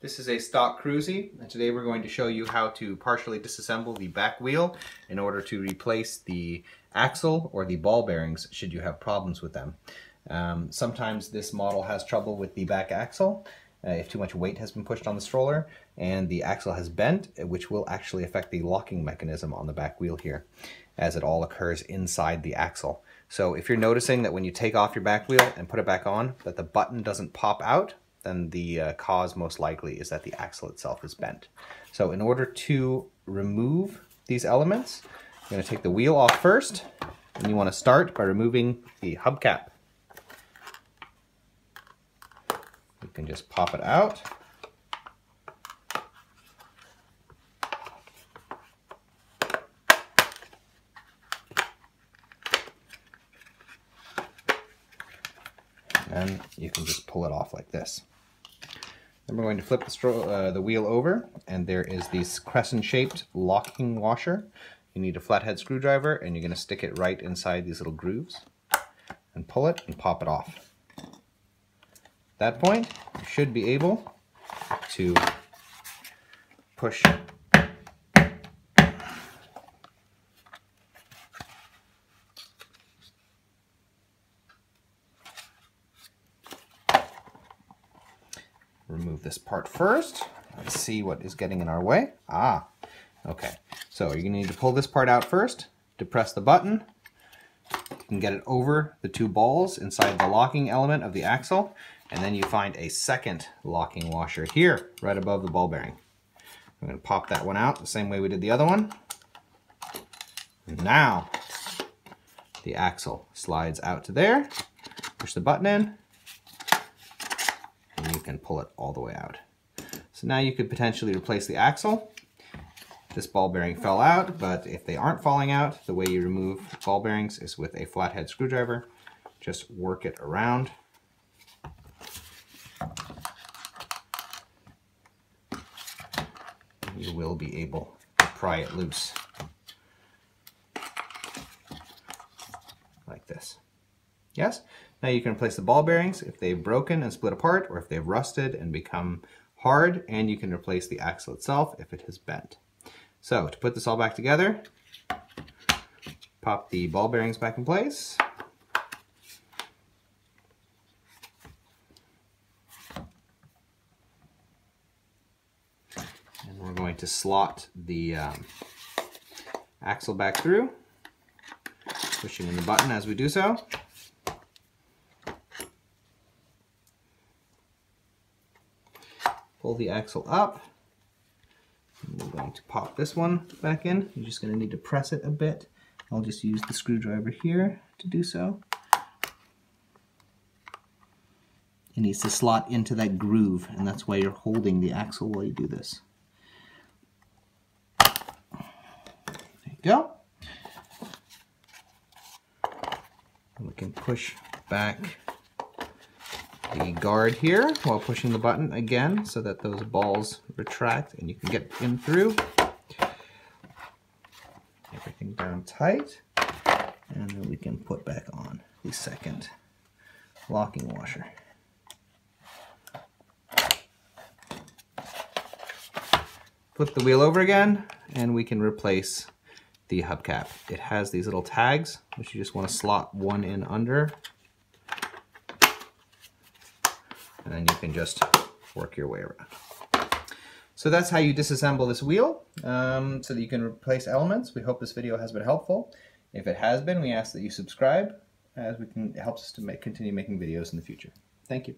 This is a stock Cruzy, and today we're going to show you how to partially disassemble the back wheel in order to replace the axle or the ball bearings should you have problems with them. Sometimes this model has trouble with the back axle if too much weight has been pushed on the stroller and the axle has bent, which will actually affect the locking mechanism on the back wheel here, as it all occurs inside the axle. So if you're noticing that when you take off your back wheel and put it back on, that the button doesn't pop out, then the cause most likely is that the axle itself is bent. So in order to remove these elements, you're going to take the wheel off first, and you want to start by removing the hubcap. You can just pop it out. And you can just pull it off like this. Then we're going to flip the wheel over, and there is this crescent-shaped locking washer. You need a flathead screwdriver, and you're going to stick it right inside these little grooves and pull it and pop it off. At that point, you should be able to push remove this part first. Let's see what is getting in our way. Okay. So you're going to need to pull this part out first, depress the button. You can get it over the two balls inside the locking element of the axle, and then you find a second locking washer here, right above the ball bearing. I'm going to pop that one out the same way we did the other one. And now the axle slides out to there. Push the button in, and you can pull it all the way out. So now you could potentially replace the axle. This ball bearing fell out, but if they aren't falling out, the way you remove ball bearings is with a flathead screwdriver. Just work it around. You will be able to pry it loose. Like this. Yes? Now you can replace the ball bearings if they've broken and split apart, or if they've rusted and become hard, and you can replace the axle itself if it has bent. So to put this all back together, pop the ball bearings back in place. And we're going to slot the axle back through, pushing in the button as we do so. Pull the axle up. We're going to pop this one back in. You're just going to need to press it a bit. I'll just use the screwdriver here to do so. It needs to slot into that groove, and that's why you're holding the axle while you do this. There you go. And we can push back the guard here while pushing the button again so that those balls retract and you can get in through. Everything down tight, and then we can put back on the second locking washer. Flip the wheel over again, and we can replace the hubcap. It has these little tags which you just want to slot one in under, and then you can just work your way around. So that's how you disassemble this wheel so that you can replace elements. We hope this video has been helpful. If it has been, we ask that you subscribe, as it helps us to continue making videos in the future. Thank you.